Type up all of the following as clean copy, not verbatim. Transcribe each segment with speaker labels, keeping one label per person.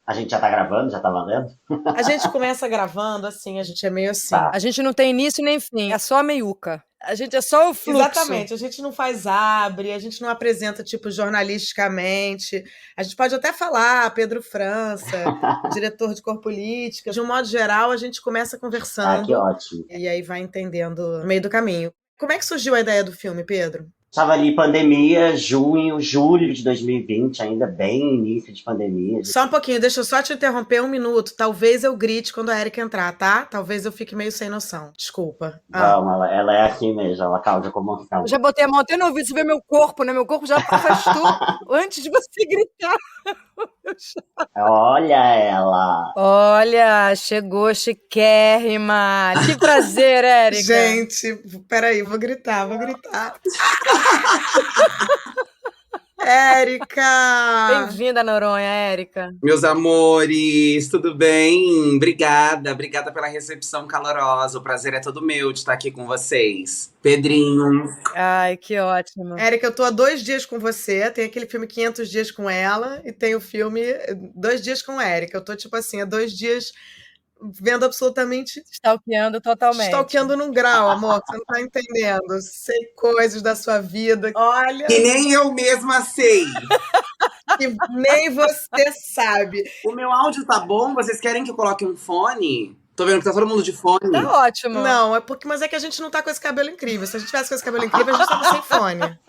Speaker 1: A gente já tá gravando? Já tá valendo?
Speaker 2: A gente começa gravando assim, a gente é meio assim.
Speaker 1: Tá.
Speaker 3: A gente não tem início nem fim, é só a meiuca. A gente é só o fluxo.
Speaker 2: Exatamente, a gente não faz abre, a gente não apresenta, tipo, jornalisticamente. A gente pode até falar, Pedro França, diretor de cor política. De um modo geral, a gente começa
Speaker 1: Ah, que
Speaker 2: conversando
Speaker 1: ótimo.
Speaker 2: e aí vai entendendo no meio do caminho. Como é que surgiu a ideia do filme, Pedro?
Speaker 1: Tava ali pandemia, junho, julho de 2020, ainda bem início de pandemia.
Speaker 2: Só um pouquinho, deixa eu só te interromper um minuto. Talvez eu grite quando a Erika entrar, tá? Talvez eu fique meio sem noção. Desculpa.
Speaker 1: Vamos, ela é assim mesmo, ela causa comoção.
Speaker 3: Eu já botei a mão até no ouvido, você vê meu corpo, né? Meu corpo já afastou antes de você gritar.
Speaker 1: Olha ela.
Speaker 3: Olha, chegou chiquérrima. Que prazer, Érica.
Speaker 2: Gente, peraí, vou gritar, vou gritar. Érica!
Speaker 3: Bem-vinda, Noronha, Érica.
Speaker 4: Meus amores, tudo bem? Obrigada pela recepção calorosa. O prazer é todo meu de estar aqui com vocês. Pedrinho.
Speaker 3: Ai, que ótimo.
Speaker 2: Érica, eu tô há 2 dias com você. Tem aquele filme 500 Dias com Ela e tem o filme 2 Dias com Érica. Eu tô, tipo assim, há 2 dias vendo absolutamente.
Speaker 3: Stalkeando totalmente.
Speaker 2: Stalkeando num grau, amor, que você não tá entendendo. Sei coisas da sua vida. Olha.
Speaker 4: Que nem eu mesma sei.
Speaker 2: Que nem você sabe.
Speaker 4: O meu áudio tá bom? Vocês querem que eu coloque um fone? Tô vendo que tá todo mundo de fone.
Speaker 3: Tá ótimo.
Speaker 2: Não, mas é que a gente não tá com esse cabelo incrível. Se a gente tivesse com esse cabelo incrível, a gente tava sem fone.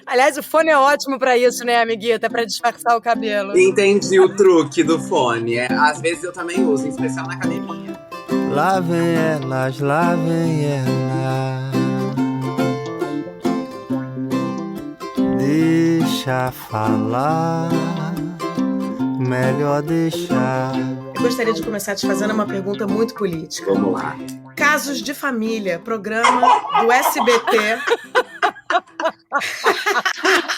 Speaker 3: Aliás, o fone é ótimo pra isso, né, amiguita? Pra disfarçar o cabelo.
Speaker 4: Entendi o truque do fone. Às vezes eu também uso, em especial na academia.
Speaker 5: Lá vem elas, lá vem ela. Deixa falar, melhor deixar.
Speaker 2: Eu gostaria de começar te fazendo uma pergunta muito política.
Speaker 4: Vamos lá.
Speaker 2: Casos de Família, programa do SBT.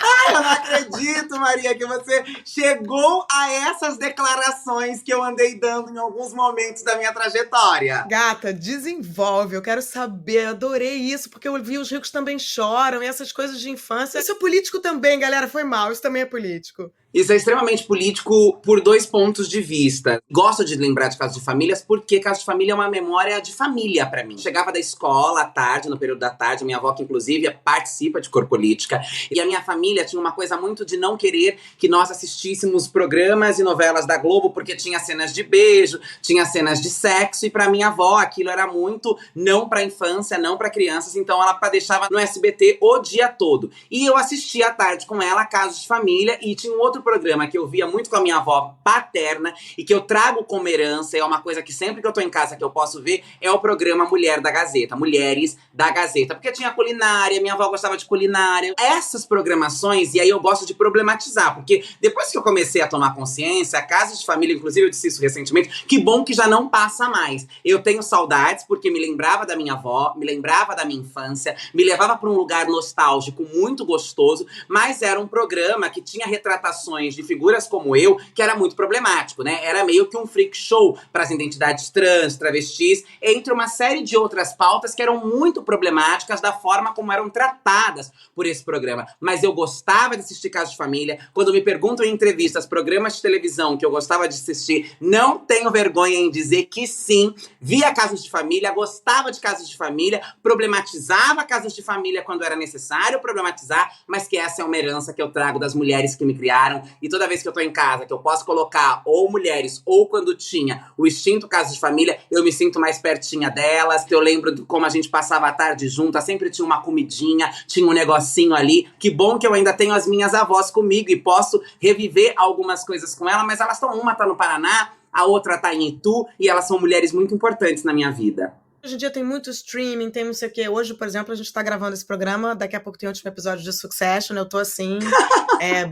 Speaker 4: Ai, eu não acredito, Maria, que você chegou a essas declarações que eu andei dando em alguns momentos da minha trajetória.
Speaker 2: Gata, desenvolve, eu quero saber, adorei isso, porque eu vi Os Ricos Também Choram e essas coisas de infância. Isso é político também, galera, foi mal, isso também é político.
Speaker 4: Isso é extremamente político por 2 pontos de vista. Gosto de lembrar de casos de famílias porque caso de família é uma memória de família pra mim. Chegava da escola à tarde, no período da tarde, minha avó que inclusive participa de cor política, e a minha família tinha uma coisa muito de não querer que nós assistíssemos programas e novelas da Globo porque tinha cenas de beijo, tinha cenas de sexo, e pra minha avó aquilo era muito não pra infância, não pra crianças, então ela deixava no SBT o dia todo. E eu assistia à tarde com ela Casos de Família, e tinha um outro programa que eu via muito com a minha avó paterna e que eu trago como herança, é uma coisa que sempre que eu tô em casa que eu posso ver, é o programa Mulher da Gazeta, Mulheres da Gazeta, porque tinha culinária, minha avó gostava de culinária. Essas programações, e aí eu gosto de problematizar, porque depois que eu comecei a tomar consciência, Casos de Família, inclusive eu disse isso recentemente, que bom que já não passa mais. Eu tenho saudades porque me lembrava da minha avó, me lembrava da minha infância, me levava para um lugar nostálgico muito gostoso, mas era um programa que tinha retratações de figuras como eu, que era muito problemático, né? Era meio que um freak show para as identidades trans, travestis, entre uma série de outras pautas que eram muito problemáticas da forma como eram tratadas por esse programa. Mas eu gostava de assistir Casos de Família. Quando me perguntam em entrevistas, programas de televisão que eu gostava de assistir, não tenho vergonha em dizer que sim, via Casos de Família, gostava de Casos de Família, problematizava Casos de Família quando era necessário problematizar, mas que essa é uma herança que eu trago das mulheres que me criaram. E toda vez que eu tô em casa, que eu posso colocar ou mulheres, ou quando tinha o extinto Casos de Família, eu me sinto mais pertinha delas. Eu lembro de como a gente passava a tarde junto, sempre tinha uma comidinha, tinha um negocinho ali. Que bom que eu ainda tenho as minhas avós comigo e posso reviver algumas coisas com elas, mas elas estão, uma tá no Paraná, a outra tá em Itu, e elas são mulheres muito importantes na minha vida.
Speaker 2: Hoje em dia tem muito streaming, tem não sei o quê. Hoje, por exemplo, a gente tá gravando esse programa, daqui a pouco tem último episódio de Succession, eu tô assim,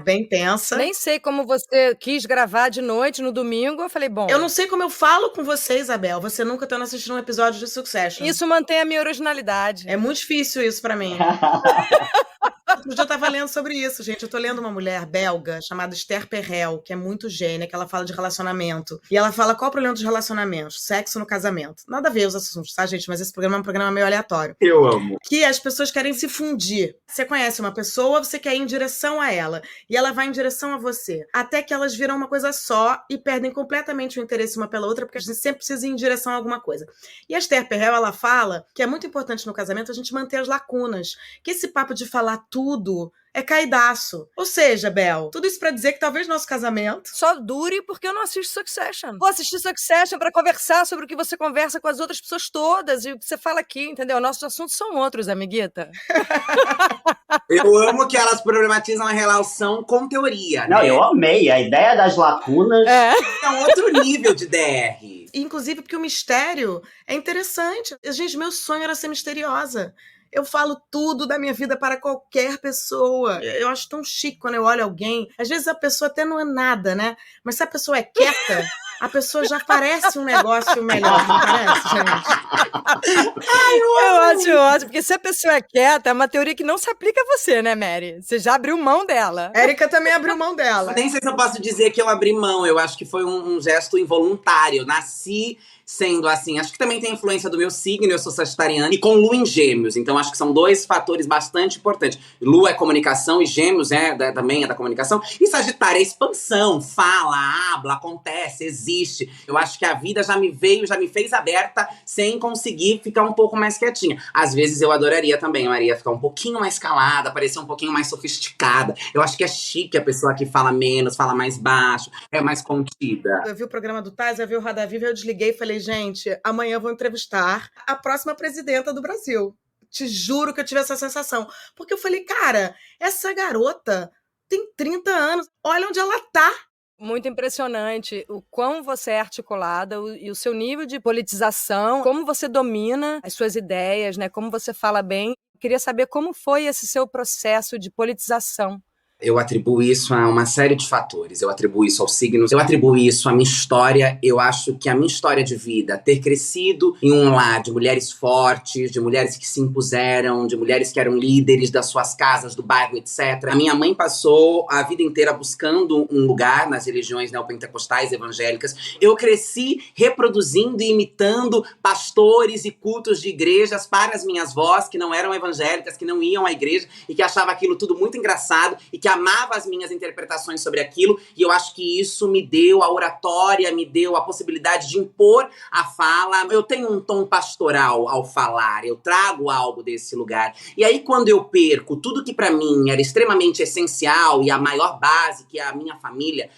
Speaker 2: bem tensa.
Speaker 3: Nem sei como você quis gravar de noite, no domingo, eu falei, bom...
Speaker 2: Eu não sei como eu falo com você, Isabel, você nunca tá assistindo um episódio de Succession.
Speaker 3: Isso mantém a minha originalidade.
Speaker 2: É muito difícil isso pra mim. Outro dia eu tava lendo sobre isso, gente. Eu tô lendo uma mulher belga chamada Esther Perel, que é muito gênia, que ela fala de relacionamento. E ela fala qual é o problema dos relacionamentos? Sexo no casamento. Nada a ver os assuntos, tá, gente? Mas esse programa é um programa meio aleatório.
Speaker 4: Eu amo.
Speaker 2: Que as pessoas querem se fundir. Você conhece uma pessoa, você quer ir em direção a ela. E ela vai em direção a você. Até que elas viram uma coisa só e perdem completamente o interesse uma pela outra, porque a gente sempre precisa ir em direção a alguma coisa. E a Esther Perel, ela fala que é muito importante no casamento a gente manter as lacunas. Que esse papo de falar tudo é caidaço. Ou seja, Bel, tudo isso pra dizer que talvez nosso casamento...
Speaker 3: Só dure porque eu não assisto Succession. Vou assistir Succession pra conversar sobre o que você conversa com as outras pessoas todas e o que você fala aqui, entendeu? Nossos assuntos são outros, amiguita.
Speaker 4: Eu amo que elas problematizam a relação com teoria,
Speaker 1: Não,
Speaker 4: né?
Speaker 1: eu amei. A ideia das lacunas.
Speaker 4: É um outro nível de DR.
Speaker 2: Inclusive porque o mistério é interessante. Gente, meu sonho era ser misteriosa. Eu falo tudo da minha vida para qualquer pessoa. Eu acho tão chique quando eu olho alguém. Às vezes a pessoa até não é nada, né? Mas se a pessoa é quieta, a pessoa já parece um negócio melhor, não parece, gente?
Speaker 3: Eu acho ótimo, porque se a pessoa é quieta, é uma teoria que não se aplica a você, né, Mary? Você já abriu mão dela.
Speaker 2: Érica também abriu mão dela.
Speaker 4: Nem sei se eu posso dizer que eu abri mão. Eu acho que foi um gesto involuntário. Eu nasci sendo assim. Acho que também tem influência do meu signo. Eu sou sagitariana e com Lua em Gêmeos. Então acho que são dois fatores bastante importantes. Lua é comunicação e Gêmeos também é da comunicação. E Sagitário é expansão. Fala, habla, acontece, existe. Eu acho que a vida já me fez aberta sem conseguir ficar um pouco mais quietinha. Às vezes eu adoraria também, Maria, ficar um pouquinho mais calada, parecer um pouquinho mais sofisticada. Eu acho que é chique a pessoa que fala menos, fala mais baixo, é mais contida.
Speaker 2: Eu vi o programa do Taz, eu vi o Roda Viva, eu desliguei e falei, gente, amanhã eu vou entrevistar a próxima presidenta do Brasil. Te juro que eu tive essa sensação. Porque eu falei, cara, essa garota tem 30 anos, olha onde ela tá.
Speaker 3: Muito impressionante o quão você é articulada e o seu nível de politização, como você domina as suas ideias, né? Como você fala bem. Queria saber como foi esse seu processo de politização.
Speaker 4: Eu atribuo isso a uma série de fatores. Eu atribuo isso aos signos, eu atribuo isso à minha história. Eu acho que a minha história de vida, ter crescido em um lar de mulheres fortes, de mulheres que se impuseram, de mulheres que eram líderes das suas casas, do bairro, etc. A minha mãe passou a vida inteira buscando um lugar nas religiões neopentecostais evangélicas. Eu cresci reproduzindo e imitando pastores e cultos de igrejas para as minhas vós, que não eram evangélicas, que não iam à igreja e que achavam aquilo tudo muito engraçado e que amava as minhas interpretações sobre aquilo, e eu acho que isso me deu a oratória, me deu a possibilidade de impor a fala. Eu tenho um tom pastoral ao falar, eu trago algo desse lugar. E aí quando eu perco tudo que pra mim era extremamente essencial e a maior base, que é a minha família,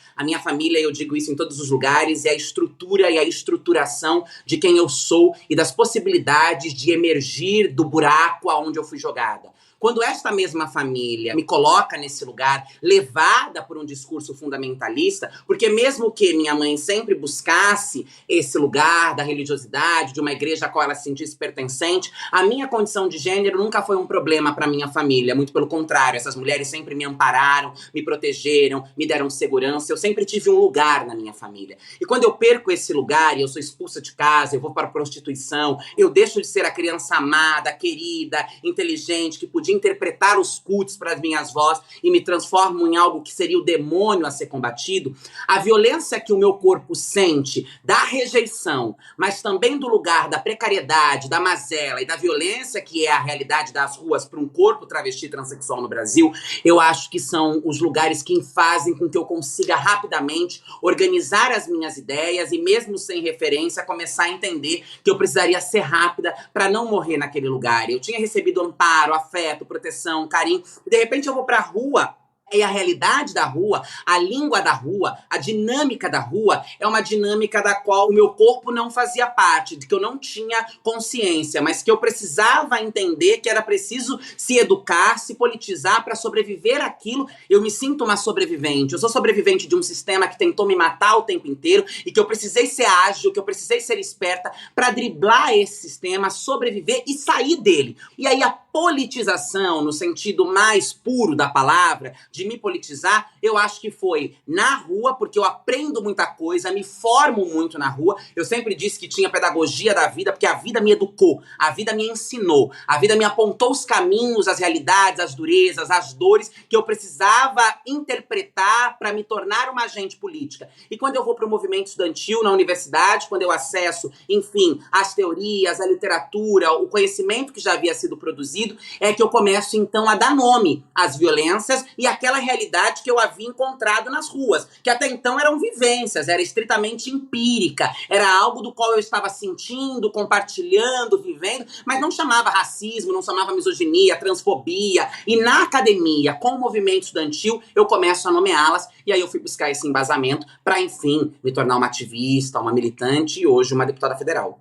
Speaker 4: eu digo isso em todos os lugares, é a estrutura e a estruturação de quem eu sou e das possibilidades de emergir do buraco aonde eu fui jogada. Quando esta mesma família me coloca nesse lugar, levada por um discurso fundamentalista, porque mesmo que minha mãe sempre buscasse esse lugar da religiosidade, de uma igreja a qual ela se sentisse pertencente, a minha condição de gênero nunca foi um problema para minha família. Muito pelo contrário, essas mulheres sempre me ampararam, me protegeram, me deram segurança. Eu sempre tive um lugar na minha família. E quando eu perco esse lugar e eu sou expulsa de casa, eu vou para a prostituição, eu deixo de ser a criança amada, querida, inteligente, que podia interpretar os cultos para as minhas vozes e me transformo em algo que seria o demônio a ser combatido, a violência que o meu corpo sente da rejeição, mas também do lugar da precariedade, da mazela e da violência que é a realidade das ruas para um corpo travesti transexual no Brasil, eu acho que são os lugares que fazem com que eu consiga rapidamente organizar as minhas ideias e mesmo sem referência começar a entender que eu precisaria ser rápida para não morrer naquele lugar. Eu tinha recebido amparo, afeto, proteção, carinho, e de repente eu vou pra rua e a realidade da rua, a língua da rua, a dinâmica da rua é uma dinâmica da qual o meu corpo não fazia parte, de que eu não tinha consciência, mas que eu precisava entender que era preciso se educar, se politizar para sobreviver àquilo. Eu me sinto uma sobrevivente, eu sou sobrevivente de um sistema que tentou me matar o tempo inteiro e que eu precisei ser ágil, que eu precisei ser esperta para driblar esse sistema, sobreviver e sair dele. E aí a politização, no sentido mais puro da palavra, de me politizar, eu acho que foi na rua, porque eu aprendo muita coisa, me formo muito na rua. Eu sempre disse que tinha pedagogia da vida, porque a vida me educou, a vida me ensinou, a vida me apontou os caminhos, as realidades, as durezas, as dores que eu precisava interpretar para me tornar uma agente política. E quando eu vou para o movimento estudantil na universidade, quando eu acesso, enfim, as teorias, a literatura, o conhecimento que já havia sido produzido, é que eu começo então a dar nome às violências e àquela realidade que eu havia encontrado nas ruas, que até então eram vivências, era estritamente empírica, era algo do qual eu estava sentindo, compartilhando, vivendo, mas não chamava racismo, não chamava misoginia, transfobia. E na academia, com o movimento estudantil, eu começo a nomeá-las, e aí eu fui buscar esse embasamento para, enfim, me tornar uma ativista, uma militante e hoje uma deputada federal.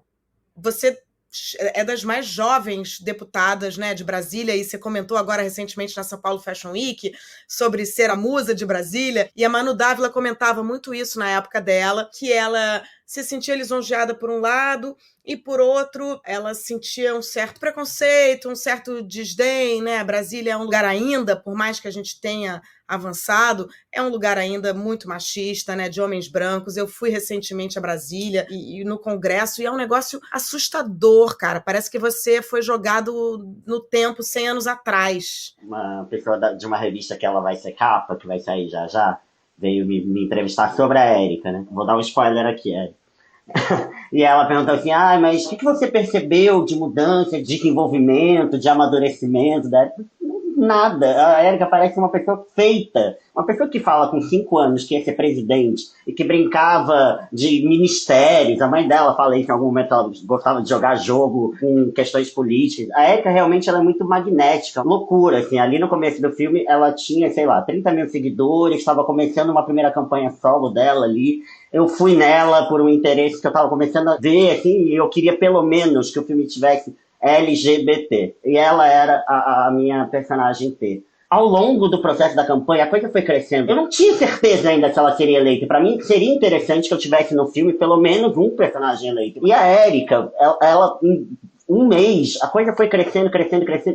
Speaker 2: Você é das mais jovens deputadas, né, de Brasília, e você comentou agora recentemente na São Paulo Fashion Week sobre ser a musa de Brasília, e a Manu Dávila comentava muito isso na época dela, que ela se sentia lisonjeada por um lado e por outro ela sentia um certo preconceito, um certo desdém, né? Brasília é um lugar ainda, por mais que a gente tenha avançado, é um lugar ainda muito machista, né? De homens brancos. Eu fui recentemente a Brasília e no Congresso e é um negócio assustador, cara. Parece que você foi jogado no tempo 100 anos atrás.
Speaker 1: Uma pessoa de uma revista que ela vai ser capa, que vai sair já já, veio me entrevistar sobre a Érica, né? Vou dar um spoiler aqui, Érica. E ela perguntou assim, mas o que você percebeu de mudança, de desenvolvimento, de amadurecimento da Érica? Nada. A Érica parece uma pessoa feita. Uma pessoa que fala com 5 anos que ia ser presidente e que brincava de ministérios. A mãe dela fala isso em algum momento, ela gostava de jogar jogo com questões políticas. A Érica realmente ela é muito magnética. Loucura, assim. Ali no começo do filme ela tinha, 30 mil seguidores, estava começando uma primeira campanha solo dela ali. Eu fui nela por um interesse que eu estava começando a ver, assim, e eu queria pelo menos que o filme tivesse LGBT. E ela era a minha personagem T. Ao longo do processo da campanha, a coisa foi crescendo. Eu não tinha certeza ainda se ela seria eleita. Para mim, seria interessante que eu tivesse no filme pelo menos um personagem eleito. E a Érica, ela em um mês, a coisa foi crescendo,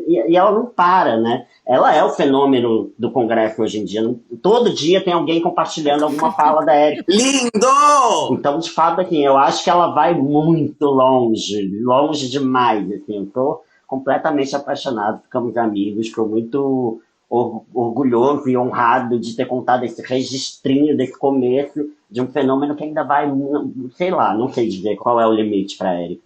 Speaker 1: e ela não para, né? Ela é o fenômeno do Congresso hoje em dia. Todo dia tem alguém compartilhando alguma fala da Érica.
Speaker 4: Lindo!
Speaker 1: Então, de fato, assim, eu acho que ela vai muito longe demais, assim. Eu tô completamente apaixonado, ficamos amigos, estou muito orgulhoso e honrado de ter contado esse registrinho desse começo de um fenômeno que ainda vai, sei lá, não sei dizer qual é o limite para a Érica.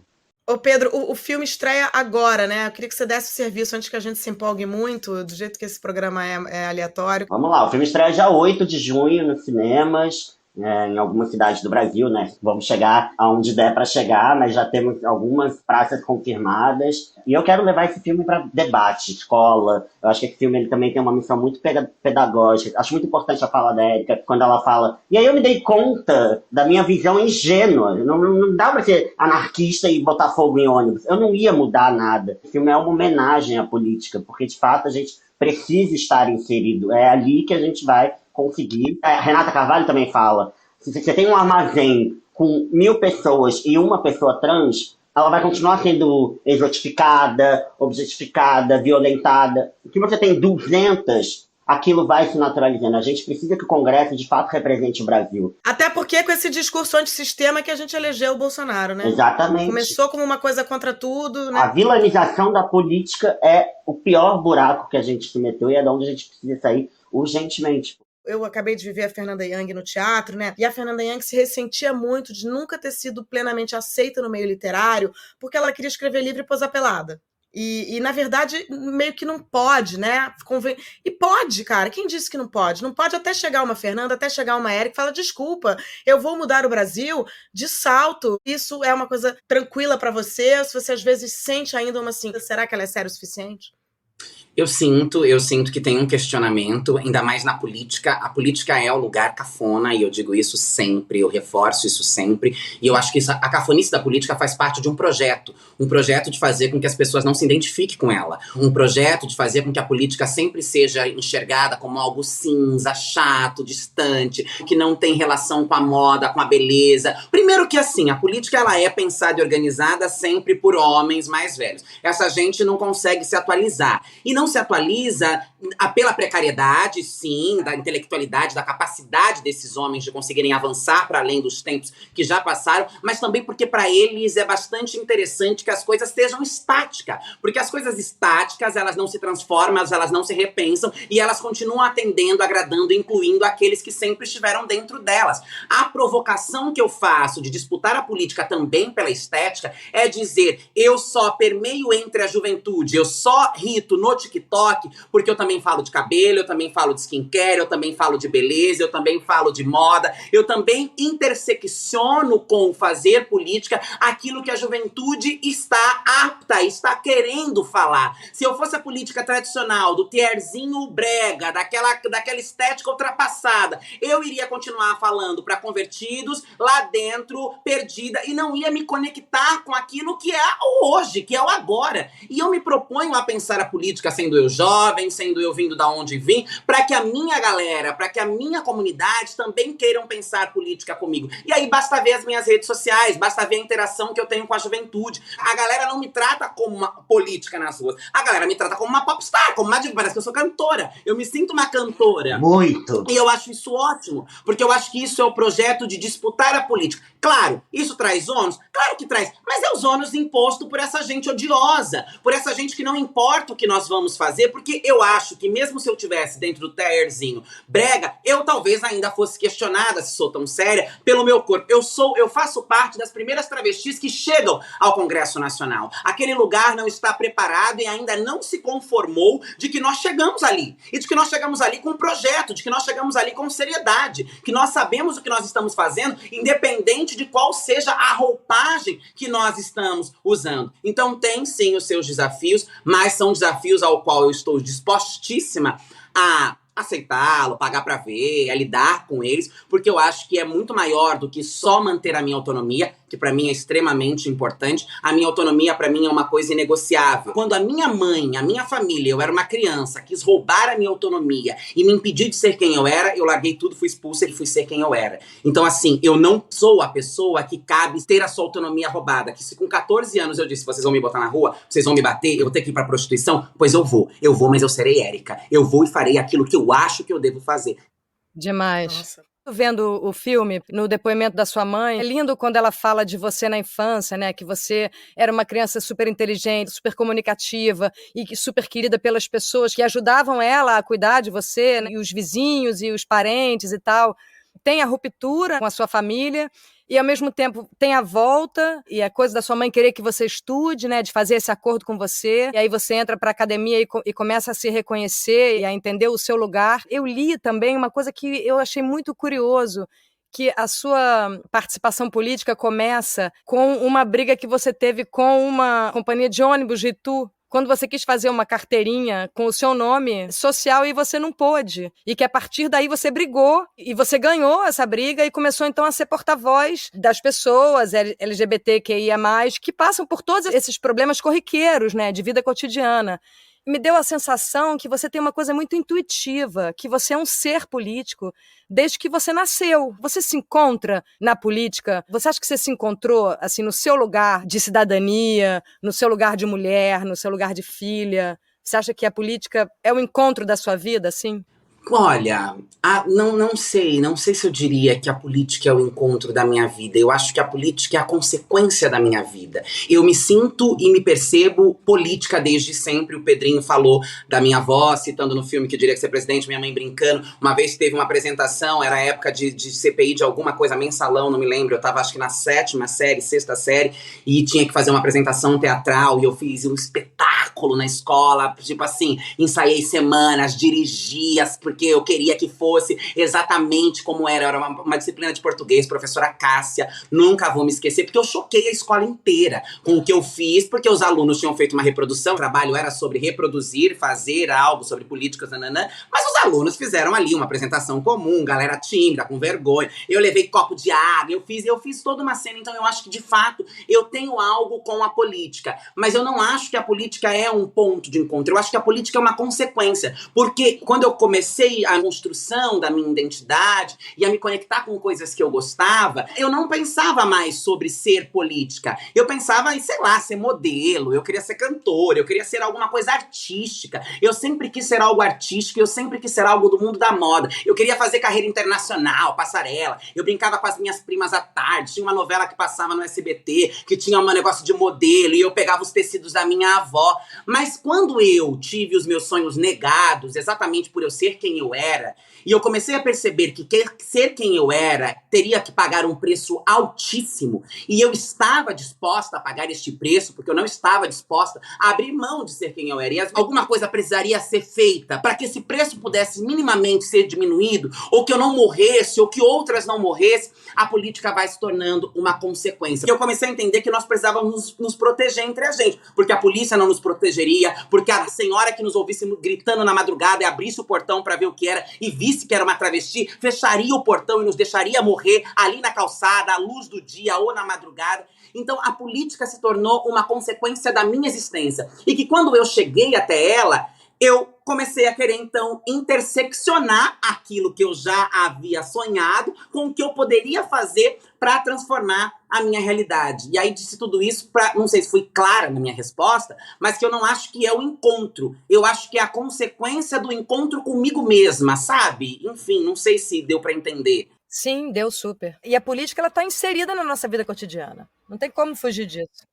Speaker 2: Ô Pedro, o filme estreia agora, né? Eu queria que você desse o serviço antes que a gente se empolgue muito, do jeito que esse programa é aleatório.
Speaker 1: Vamos lá, o filme estreia dia 8 de junho nos cinemas, em algumas cidades do Brasil, né? Vamos chegar aonde der para chegar, mas já temos algumas praças confirmadas. E eu quero levar esse filme para debate, escola. Eu acho que esse filme ele também tem uma missão muito pedagógica. Acho muito importante a fala da Érica, quando ela fala... E aí eu me dei conta da minha visão ingênua. Não dá para ser anarquista e botar fogo em ônibus. Eu não ia mudar nada. Esse filme é uma homenagem à política, porque de fato a gente precisa estar inserido. É ali que a gente vai conseguir. A Renata Carvalho também fala, se você tem um armazém com 1000 pessoas e uma pessoa trans, ela vai continuar sendo exotificada, objetificada, violentada. Se você tem 200, aquilo vai se naturalizando. A gente precisa que o Congresso, de fato, represente o Brasil.
Speaker 2: Até porque com esse discurso antissistema que a gente elegeu o Bolsonaro, né?
Speaker 1: Exatamente.
Speaker 2: Começou como uma coisa contra tudo, né?
Speaker 1: A vilanização da política é o pior buraco que a gente se meteu e é de onde a gente precisa sair urgentemente.
Speaker 2: Eu acabei de viver a Fernanda Young no teatro, né? E a Fernanda Young se ressentia muito de nunca ter sido plenamente aceita no meio literário, porque ela queria escrever livro e posar pelada. E, na verdade, meio que não pode, né? E pode, cara. Quem disse que não pode? Não pode até chegar uma Fernanda, até chegar uma Érica e falar, desculpa, eu vou mudar o Brasil de salto. Isso é uma coisa tranquila para você? Ou se você às vezes sente ainda uma assim, será que ela é séria o suficiente?
Speaker 4: Eu sinto que tem um questionamento, ainda mais na política. A política é o lugar cafona, e eu digo isso sempre, eu reforço isso sempre. E eu acho que a cafonice da política faz parte de um projeto de fazer com que as pessoas não se identifiquem com ela. Um projeto de fazer com que a política sempre seja enxergada como algo cinza, chato, distante, que não tem relação com a moda, com a beleza. Primeiro que assim, a política ela é pensada e organizada sempre por homens mais velhos. Essa gente não consegue se atualizar. E não não se atualiza pela precariedade, sim, da intelectualidade, da capacidade desses homens de conseguirem avançar para além dos tempos que já passaram, mas também porque para eles é bastante interessante que as coisas sejam estáticas, porque as coisas estáticas, elas não se transformam, elas não se repensam e elas continuam atendendo, agradando, incluindo aqueles que sempre estiveram dentro delas. A provocação que eu faço de disputar a política também pela estética é dizer, eu só permeio entre a juventude, eu só rito no TikTok, porque eu também falo de cabelo, eu também falo de skincare, eu também falo de beleza, eu também falo de moda, eu também intersecciono com fazer política aquilo que a juventude está apta, está querendo falar. Se eu fosse a política tradicional, do tierzinho brega, daquela estética ultrapassada, eu iria continuar falando para convertidos, lá dentro, perdida, e não ia me conectar com aquilo que é o hoje, que é o agora. E eu me proponho a pensar a política sendo eu jovem, sendo eu vindo da onde vim, para que a minha galera, para que a minha comunidade também queiram pensar política comigo. E aí basta ver as minhas redes sociais, basta ver a interação que eu tenho com a juventude. A galera não me trata como uma política nas ruas, a galera me trata como uma popstar, como uma diva, parece que eu sou cantora. Eu me sinto uma cantora.
Speaker 1: Muito.
Speaker 4: E eu acho isso ótimo, porque eu acho que isso é o projeto de disputar a política. Claro, isso traz ônus? Claro que traz, mas é os ônus impostos por essa gente odiosa, por essa gente que não importa o que nós vamos fazer, porque eu acho que mesmo se eu tivesse dentro do tierzinho brega, eu talvez ainda fosse questionada, se sou tão séria, pelo meu corpo. Eu faço parte das primeiras travestis que chegam ao Congresso Nacional. Aquele lugar não está preparado e ainda não se conformou de que nós chegamos ali. E de que nós chegamos ali com um projeto, de que nós chegamos ali com seriedade, que nós sabemos o que nós estamos fazendo, independente de qual seja a roupagem que nós estamos usando. Então tem sim os seus desafios, mas são desafios ao qual eu estou dispostíssima a aceitá-lo, pagar pra ver, a lidar com eles, porque eu acho que é muito maior do que só manter a minha autonomia, que pra mim é extremamente importante. A minha autonomia pra mim é uma coisa inegociável. Quando a minha mãe, a minha família, eu era uma criança, quis roubar a minha autonomia e me impedir de ser quem eu era, eu larguei tudo, fui expulsa e fui ser quem eu era. Então assim, eu não sou a pessoa que cabe ter a sua autonomia roubada, que se com 14 anos eu disse, vocês vão me botar na rua, vocês vão me bater, eu vou ter que ir pra prostituição, pois eu vou, mas eu serei Érica, eu vou e farei aquilo que eu acho que eu devo fazer.
Speaker 3: Demais.
Speaker 2: Nossa.
Speaker 3: Vendo o filme, no depoimento da sua mãe, é lindo quando ela fala de você na infância, né? Que você era uma criança super inteligente, super comunicativa e super querida pelas pessoas que ajudavam ela a cuidar de você, né? E os vizinhos e os parentes e tal. Tem a ruptura com a sua família e, ao mesmo tempo, tem a volta e a coisa da sua mãe querer que você estude, né, de fazer esse acordo com você. E aí você entra para a academia e começa a se reconhecer e a entender o seu lugar. Eu li também uma coisa que eu achei muito curioso, que a sua participação política começa com uma briga que você teve com uma companhia de ônibus de Itu, quando você quis fazer uma carteirinha com o seu nome social e você não pôde. E que a partir daí você brigou e você ganhou essa briga e começou então a ser porta-voz das pessoas LGBTQIA+, que passam por todos esses problemas corriqueiros, né, de vida cotidiana. Me deu a sensação que você tem uma coisa muito intuitiva, que você é um ser político desde que você nasceu. Você se encontra na política? Você acha que você se encontrou assim no seu lugar de cidadania, no seu lugar de mulher, no seu lugar de filha? Você acha que a política é o encontro da sua vida, assim?
Speaker 4: Olha, não sei se eu diria que a política é o encontro da minha vida. Eu acho que a política é a consequência da minha vida. Eu me sinto e me percebo política desde sempre. O Pedrinho falou da minha avó, citando no filme que eu diria que ser presidente, minha mãe brincando. Uma vez teve uma apresentação, era a época de CPI de alguma coisa, mensalão, não me lembro. Eu tava acho que na 7ª série, 6ª série, e tinha que fazer uma apresentação teatral, e eu fiz um espetáculo na escola, tipo assim, ensaiei semanas, dirigi porque eu queria que fosse exatamente como era uma disciplina de português, professora Cássia, nunca vou me esquecer, porque eu choquei a escola inteira com o que eu fiz, porque os alunos tinham feito uma reprodução, o trabalho era sobre reproduzir, fazer algo sobre políticas, nananã, mas os alunos fizeram ali uma apresentação comum, galera tímida, com vergonha, eu levei copo de água, eu fiz toda uma cena, então eu acho que de fato eu tenho algo com a política, mas eu não acho que a política é é um ponto de encontro. Eu acho que a política é uma consequência. Porque quando eu comecei a construção da minha identidade e a me conectar com coisas que eu gostava, eu não pensava mais sobre ser política. Eu pensava em, sei lá, ser modelo, eu queria ser cantora, eu queria ser alguma coisa artística. Eu sempre quis ser algo artístico, eu sempre quis ser algo do mundo da moda. Eu queria fazer carreira internacional, passarela. Eu brincava com as minhas primas à tarde. Tinha uma novela que passava no SBT, que tinha um negócio de modelo, e eu pegava os tecidos da minha avó. Mas quando eu tive os meus sonhos negados, exatamente por eu ser quem eu era, e eu comecei a perceber que ser quem eu era teria que pagar um preço altíssimo, e eu estava disposta a pagar este preço, porque eu não estava disposta a abrir mão de ser quem eu era, e alguma coisa precisaria ser feita para que esse preço pudesse minimamente ser diminuído, ou que eu não morresse, ou que outras não morressem, a política vai se tornando uma consequência. E eu comecei a entender que nós precisávamos nos proteger entre a gente, porque a polícia não nos protegeria, porque a senhora que nos ouvisse gritando na madrugada e abrisse o portão para ver o que era e visse que era uma travesti, fecharia o portão e nos deixaria morrer ali na calçada, à luz do dia ou na madrugada. Então a política se tornou uma consequência da minha existência. E que quando eu cheguei até ela, eu comecei a querer, então, interseccionar aquilo que eu já havia sonhado com o que eu poderia fazer para transformar a minha realidade. E aí disse tudo isso para, não sei se fui clara na minha resposta, mas que eu não acho que é o encontro. Eu acho que é a consequência do encontro comigo mesma, sabe? Enfim, não sei se deu para entender.
Speaker 3: Sim, deu super. E a política, ela tá inserida na nossa vida cotidiana. Não tem como fugir disso.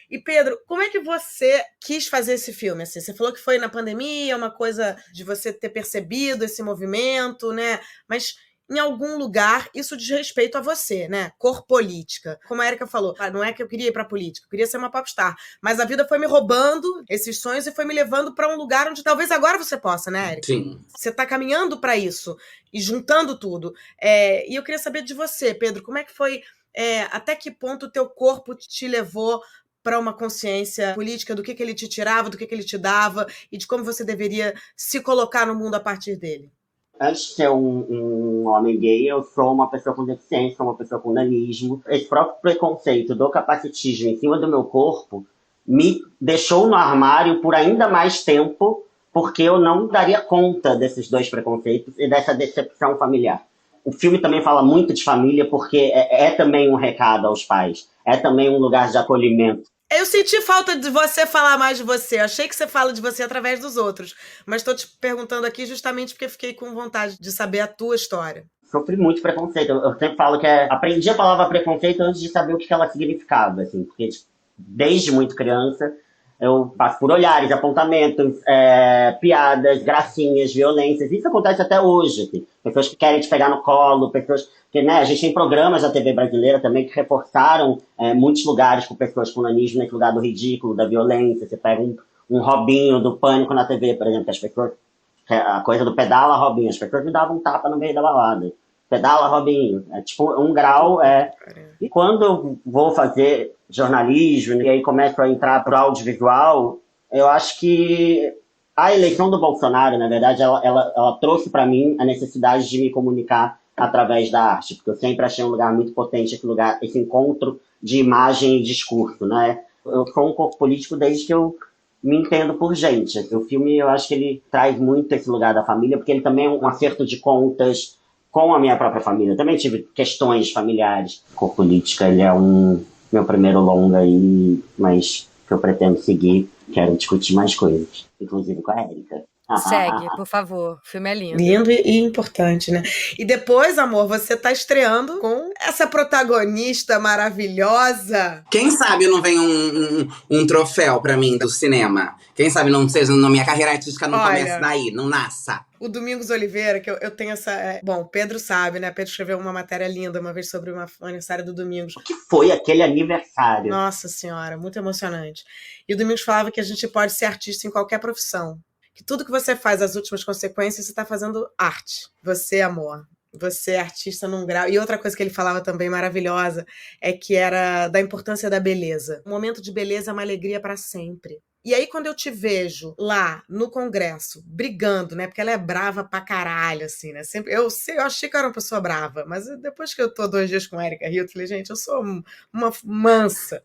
Speaker 2: E Pedro, como é que você quis fazer esse filme? Assim, você falou que foi na pandemia, uma coisa de você ter percebido esse movimento, né? Mas em algum lugar isso diz respeito a você, né? Cor política. Como a Erika falou, não é que eu queria ir pra política, eu queria ser uma popstar. Mas a vida foi me roubando esses sonhos e foi me levando para um lugar onde talvez agora você possa, né, Erika?
Speaker 4: Sim.
Speaker 2: Você tá caminhando para isso e juntando tudo. E eu queria saber de você, Pedro, como é que foi, até que ponto o teu corpo te levou para uma consciência política do que ele te tirava, do que ele te dava e de como você deveria se colocar no mundo a partir dele?
Speaker 1: Antes de ser um homem gay, eu sou uma pessoa com deficiência, uma pessoa com nanismo. Esse próprio preconceito do capacitismo em cima do meu corpo me deixou no armário por ainda mais tempo, porque eu não daria conta desses dois preconceitos e dessa decepção familiar. O filme também fala muito de família, porque é também um recado aos pais, é também um lugar de acolhimento.
Speaker 2: Eu senti falta de você falar mais de você. Eu achei que você fala de você através dos outros. Mas estou te perguntando aqui justamente porque fiquei com vontade de saber a tua história.
Speaker 1: Sofri muito preconceito. Eu sempre falo que aprendi a palavra preconceito antes de saber o que ela significava, assim, porque desde muito criança eu passo por olhares, apontamentos, piadas, gracinhas, violências. Isso acontece até hoje. Assim. Pessoas que querem te pegar no colo, pessoas que, né, a gente tem programas da TV brasileira também que reforçaram muitos lugares com pessoas com nanismo, nesse lugar do ridículo, da violência. Você pega um Robinho do Pânico na TV, por exemplo, que as pessoas, a coisa do pedala Robinho, as pessoas me davam um tapa no meio da balada. Pedala Robinho, é tipo um grau. E quando eu vou fazer jornalismo e aí começo a entrar pro audiovisual, eu acho que a eleição do Bolsonaro, na verdade, ela trouxe para mim a necessidade de me comunicar através da arte, porque eu sempre achei um lugar muito potente, esse encontro de imagem e discurso, né? Eu sou um corpo político desde que eu me entendo por gente. O filme, eu acho que ele traz muito esse lugar da família, porque ele também é um acerto de contas com a minha própria família. Eu também tive questões familiares. Cor política, ele é meu primeiro longa aí, mas que eu pretendo seguir. Quero discutir mais coisas, inclusive com a Erika.
Speaker 3: Segue, por favor. O filme é lindo.
Speaker 2: Lindo e importante, né? E depois, amor, você tá estreando com essa protagonista maravilhosa.
Speaker 4: Quem sabe não vem um troféu pra mim do cinema? Quem sabe não seja, na minha carreira artística não comece daí, não nasça.
Speaker 2: O Domingos Oliveira, que eu tenho essa... Bom, Pedro sabe, né? Pedro escreveu uma matéria linda uma vez sobre o aniversário do Domingos.
Speaker 1: O que foi aquele aniversário?
Speaker 2: Nossa Senhora, muito emocionante. E o Domingos falava que a gente pode ser artista em qualquer profissão. Que tudo que você faz, as últimas consequências, você está fazendo arte. Você, amor, você é artista num grau. E outra coisa que ele falava também maravilhosa é que era da importância da beleza. O momento de beleza é uma alegria para sempre. E aí, quando eu te vejo lá no Congresso, brigando, né? Porque ela é brava pra caralho, assim, né? Sempre, eu achei que eu era uma pessoa brava, mas depois que eu tô 2 dias com a Erika Rio, eu falei, gente, eu sou uma mansa.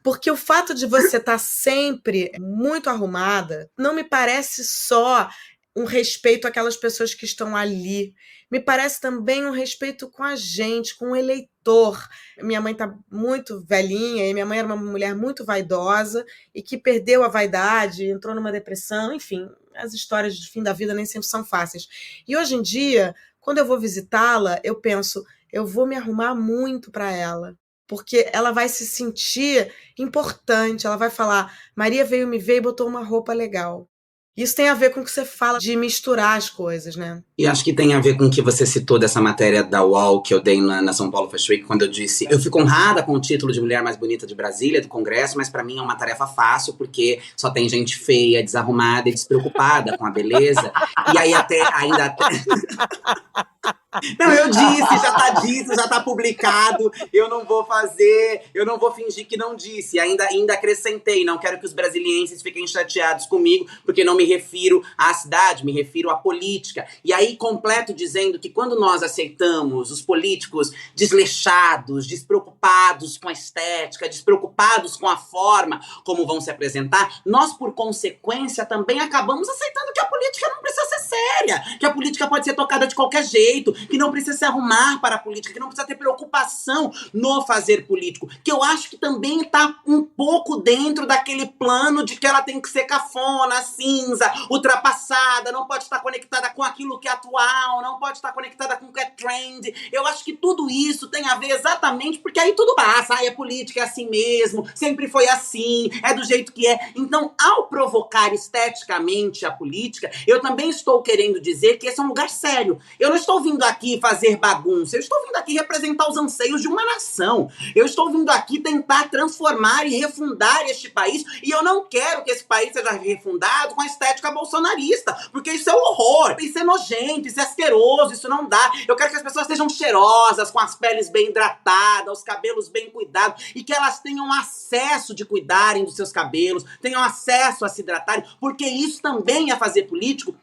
Speaker 2: Porque o fato de você estar sempre muito arrumada não me parece só um respeito àquelas pessoas que estão ali. Me parece também um respeito com a gente, com o eleitor. Minha mãe está muito velhinha e minha mãe era uma mulher muito vaidosa e que perdeu a vaidade, entrou numa depressão, enfim, as histórias de fim da vida nem sempre são fáceis. E hoje em dia, quando eu vou visitá-la, eu penso, eu vou me arrumar muito para ela. Porque ela vai se sentir importante, ela vai falar, Maria veio me ver e botou uma roupa legal. Isso tem a ver com o que você fala de misturar as coisas, né?
Speaker 4: E acho que tem a ver com o que você citou dessa matéria da UOL que eu dei na São Paulo Fashion Week, quando eu disse, eu fico honrada com o título de mulher mais bonita de Brasília, do Congresso, mas pra mim é uma tarefa fácil, porque só tem gente feia, desarrumada e despreocupada com a beleza. E aí ainda Não, eu disse, já tá dito, já tá publicado, eu não vou fingir que não disse, ainda acrescentei, não quero que os brasilienses fiquem chateados comigo, porque não me refiro à cidade, me refiro à política. E aí completo dizendo que quando nós aceitamos os políticos desleixados, despreocupados com a estética, despreocupados com a forma como vão se apresentar, nós por consequência também acabamos aceitando que a política não precisa ser séria, que a política pode ser tocada de qualquer jeito, que não precisa se arrumar para a política, que não precisa ter preocupação no fazer político, que eu acho que também está um pouco dentro daquele plano de que ela tem que ser cafona, cinza, ultrapassada, não pode estar conectada com aquilo que é atual, não pode estar conectada com o que é trend. Eu acho que tudo isso tem a ver exatamente porque aí tudo passa, é política, é assim mesmo, sempre foi assim, é do jeito que é. Então, ao provocar esteticamente a política, eu também estou querendo dizer que esse é um lugar sério. Eu não estou vindo aqui fazer bagunça, eu estou vindo aqui representar os anseios de uma nação. Eu estou vindo aqui tentar transformar e refundar este país, e eu não quero que esse país seja refundado com a estética bolsonarista, porque isso é um horror, isso é nojento, isso é asqueroso, isso não dá. Eu quero que as pessoas estejam cheirosas, com as peles bem hidratadas, os cabelos bem cuidados, e que elas tenham acesso de cuidarem dos seus cabelos, tenham acesso a se hidratarem, porque isso também é fazer político.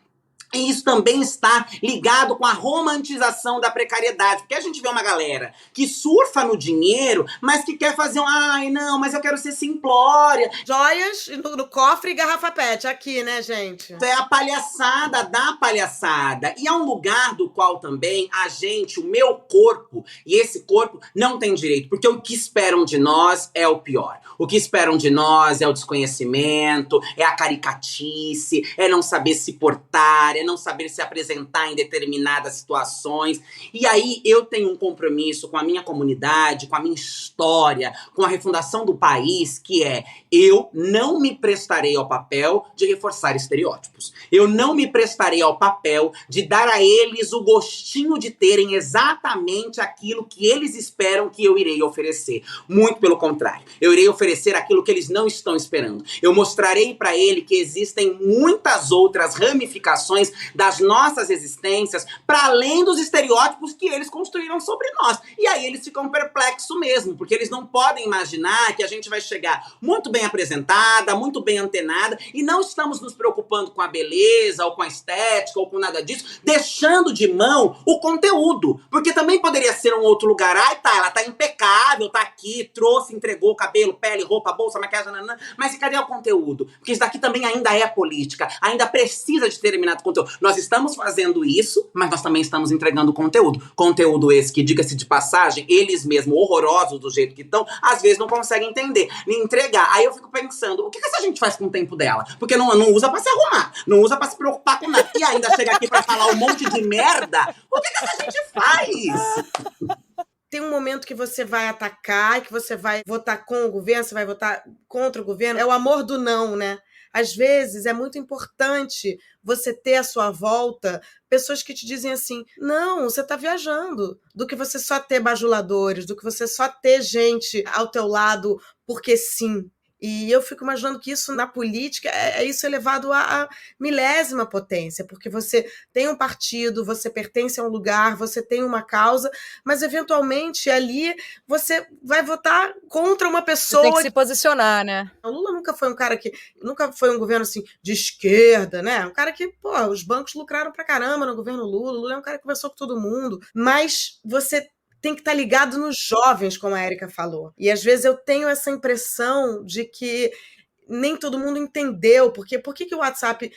Speaker 4: E isso também está ligado com a romantização da precariedade. Porque a gente vê uma galera que surfa no dinheiro, mas que quer fazer ai não, mas eu quero ser simplória.
Speaker 2: Joias no cofre e garrafa pet, aqui, né, gente?
Speaker 4: É a palhaçada da palhaçada. E é um lugar do qual também a gente, o meu corpo, e esse corpo não tem direito. Porque o que esperam de nós é o pior. O que esperam de nós é o desconhecimento, é a caricatice, é não saber se portar, é não saber se apresentar em determinadas situações. E aí eu tenho um compromisso com a minha comunidade, com a minha história, com a refundação do país, que é: eu não me prestarei ao papel de reforçar estereótipos. Eu não me prestarei ao papel de dar a eles o gostinho de terem exatamente aquilo que eles esperam que eu irei oferecer. Muito pelo contrário. Eu irei oferecer aquilo que eles não estão esperando. Eu mostrarei para ele que existem muitas outras ramificações das nossas existências para além dos estereótipos que eles construíram sobre nós. E aí eles ficam perplexos mesmo, porque eles não podem imaginar que a gente vai chegar muito bem apresentada, muito bem antenada, e não estamos nos preocupando com a beleza, ou com a estética, ou com nada disso, deixando de mão o conteúdo. Porque também poderia ser um outro lugar. Ai, tá, ela tá impecável, tá aqui, trouxe, entregou cabelo, pele, roupa, bolsa, maquiagem, nanã, mas cadê o conteúdo? Porque isso daqui também ainda é política, ainda precisa de determinado conteúdo. Nós estamos fazendo isso, mas nós também estamos entregando conteúdo. Conteúdo esse que, diga-se de passagem, eles mesmos, horrorosos do jeito que estão, às vezes não conseguem entender, nem entregar. Aí eu fico pensando, o que essa gente faz com o tempo dela? Porque não usa pra se arrumar, não usa pra se preocupar com nada. E ainda chega aqui pra falar um monte de merda. O que essa gente faz?
Speaker 2: Tem um momento que você vai atacar, que você vai votar com o governo, você vai votar contra o governo. É o amor do não, né? Às vezes é muito importante você ter à sua volta pessoas que te dizem assim, não, você está viajando, do que você só ter bajuladores, do que você só ter gente ao teu lado porque sim. E eu fico imaginando que isso na política isso elevado à milésima potência, porque você tem um partido, você pertence a um lugar, você tem uma causa, mas eventualmente ali você vai votar contra uma pessoa.
Speaker 3: Você tem que se posicionar, né?
Speaker 2: O Lula nunca foi um cara que. Nunca foi um governo assim de esquerda, né? Um cara que, os bancos lucraram pra caramba no governo Lula. O Lula é um cara que conversou com todo mundo. Mas você tem que estar ligado nos jovens, como a Érica falou. E às vezes eu tenho essa impressão de que nem todo mundo entendeu. Por que o WhatsApp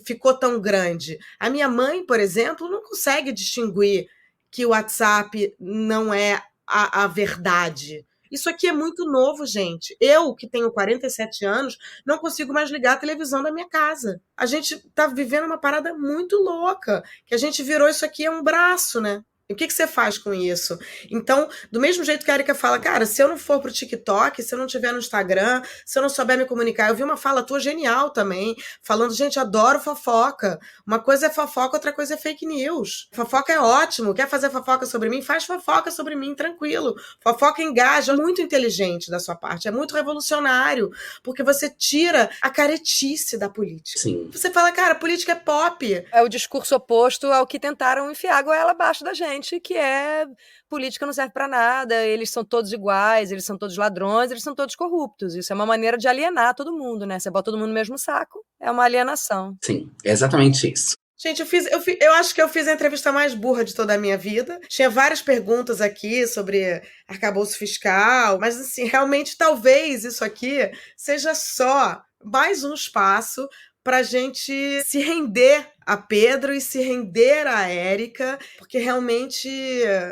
Speaker 2: ficou tão grande? A minha mãe, por exemplo, não consegue distinguir que o WhatsApp não é a verdade. Isso aqui é muito novo, gente. Eu, que tenho 47 anos, não consigo mais ligar a televisão da minha casa. A gente tá vivendo uma parada muito louca, que a gente virou isso aqui um braço, né? E o que você faz com isso? Então, do mesmo jeito que a Érica fala, cara, se eu não for pro TikTok, se eu não estiver no Instagram, se eu não souber me comunicar, eu vi uma fala tua genial também, falando, gente, adoro fofoca. Uma coisa é fofoca, outra coisa é fake news. Fofoca é ótimo, quer fazer fofoca sobre mim? Faz fofoca sobre mim, tranquilo. Fofoca engaja, muito inteligente da sua parte, é muito revolucionário, porque você tira a caretice da política.
Speaker 4: Sim.
Speaker 2: Você fala, cara, política é pop.
Speaker 3: É o discurso oposto ao que tentaram enfiar a goela abaixo da gente, que é política não serve para nada, eles são todos iguais, eles são todos ladrões, eles são todos corruptos. Isso é uma maneira de alienar todo mundo, né? Você bota todo mundo no mesmo saco, é uma alienação.
Speaker 4: Sim, é exatamente isso.
Speaker 2: Gente, eu acho que eu fiz a entrevista mais burra de toda a minha vida. Tinha várias perguntas aqui sobre arcabouço fiscal, mas assim, realmente talvez isso aqui seja só mais um espaço para a gente se render a Pedro e se render a Érica, porque realmente,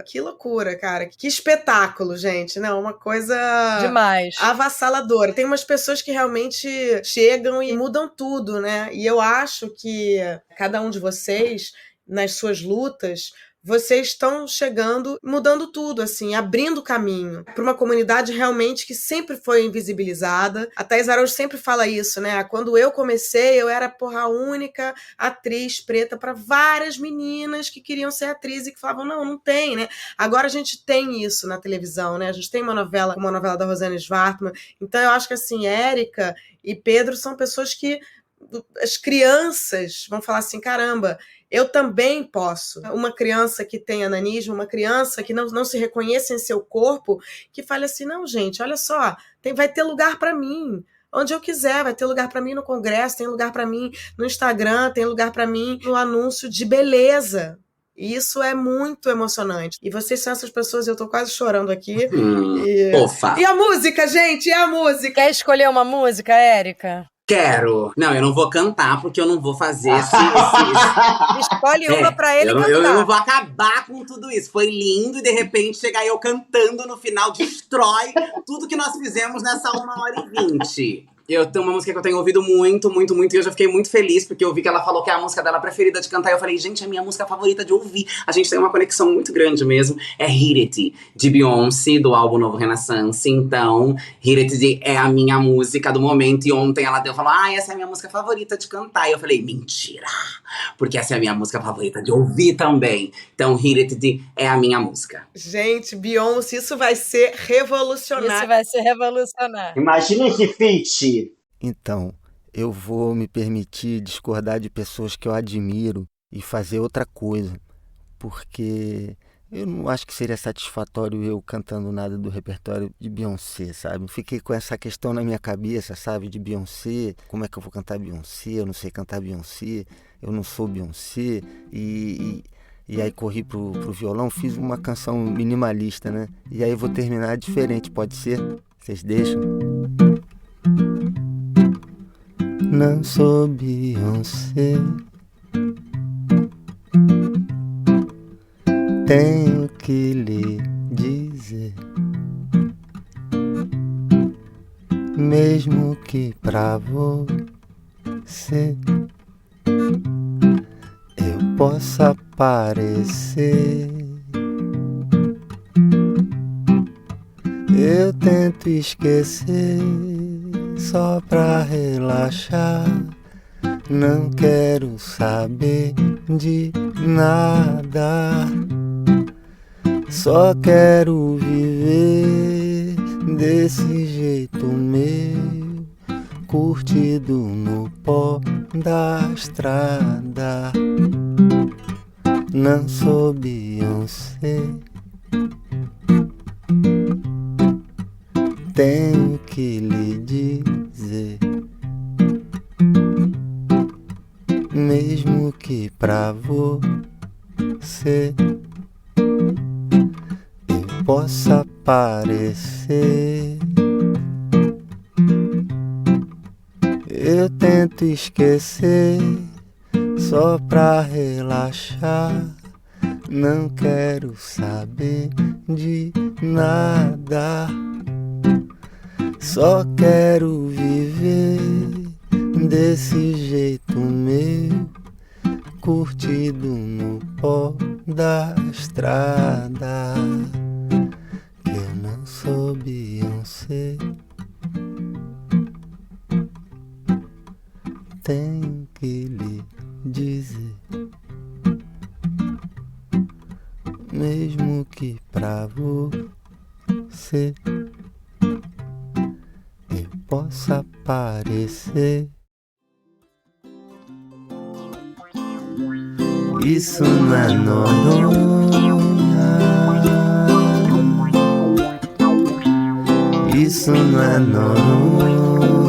Speaker 2: que loucura, cara. Que espetáculo, gente. Não, uma coisa
Speaker 3: demais,
Speaker 2: avassaladora. Tem umas pessoas que realmente chegam e mudam tudo, né? E eu acho que cada um de vocês, nas suas lutas, vocês estão chegando, mudando tudo, assim, abrindo caminho para uma comunidade realmente que sempre foi invisibilizada. A Thaís Araújo sempre fala isso, né? Quando eu comecei, eu era, a única atriz preta para várias meninas que queriam ser atriz e que falavam, não tem, né? Agora a gente tem isso na televisão, né? A gente tem uma novela, como a novela da Rosane Schwartzman. Então eu acho que, assim, Érica e Pedro são pessoas que as crianças vão falar assim, caramba, eu também posso. Uma criança que tem ananismo, uma criança que não se reconhece em seu corpo, que fale assim, não, gente, olha só, vai ter lugar para mim. Onde eu quiser, vai ter lugar para mim no Congresso, tem lugar para mim no Instagram, tem lugar para mim no anúncio de beleza. E isso é muito emocionante. E vocês são essas pessoas, eu tô quase chorando aqui.
Speaker 4: Fofa.
Speaker 2: E a música, gente, e a música?
Speaker 3: Quer escolher uma música, Érica?
Speaker 4: Quero. Não, eu não vou cantar, porque eu não vou fazer
Speaker 3: Escolhe uma pra ele cantar.
Speaker 4: Eu não vou acabar com tudo isso. Foi lindo e, de repente, chegar eu cantando no final, destrói tudo que nós fizemos nessa 1h20. Eu tenho uma música que eu tenho ouvido muito, muito, muito. E eu já fiquei muito feliz, porque eu vi que ela falou que é a música dela preferida de cantar. E eu falei, gente, é a minha música favorita de ouvir. A gente tem uma conexão muito grande mesmo. É Hit It, de Beyoncé, do álbum Novo Renaissance. Então, Hit It é a minha música do momento. E ontem ela falou, essa é a minha música favorita de cantar. E eu falei, mentira! Porque essa é a minha música favorita de ouvir também. Então, Hit It é a minha música.
Speaker 2: Gente, Beyoncé, isso vai ser revolucionário.
Speaker 3: Isso vai ser revolucionário.
Speaker 1: Imagina esse feat.
Speaker 5: Então, eu vou me permitir discordar de pessoas que eu admiro e fazer outra coisa, porque eu não acho que seria satisfatório eu cantando nada do repertório de Beyoncé, sabe? Fiquei com essa questão na minha cabeça, sabe? De Beyoncé, como é que eu vou cantar Beyoncé? Eu não sei cantar Beyoncé, eu não sou Beyoncé. E aí corri pro violão, fiz uma canção minimalista, né? E aí eu vou terminar diferente, pode ser? Vocês deixam? Não sou Beyoncé, tenho que lhe dizer, mesmo que pra você eu possa parecer, eu tento esquecer só pra relaxar. Não quero saber de nada, só quero viver desse jeito meu. curtido no pó da estrada. Não sou Beyoncé, tenho que lhe dizer, mesmo que pra você eu possa parecer, eu tento esquecer só pra relaxar. Não quero saber de nada, só quero viver desse jeito meu, curtido no pó da estrada. Que eu não sou Beyoncé, tenho que lhe dizer, mesmo que pra você eu possa parecer, isso não é Noronha, isso não é Noronha.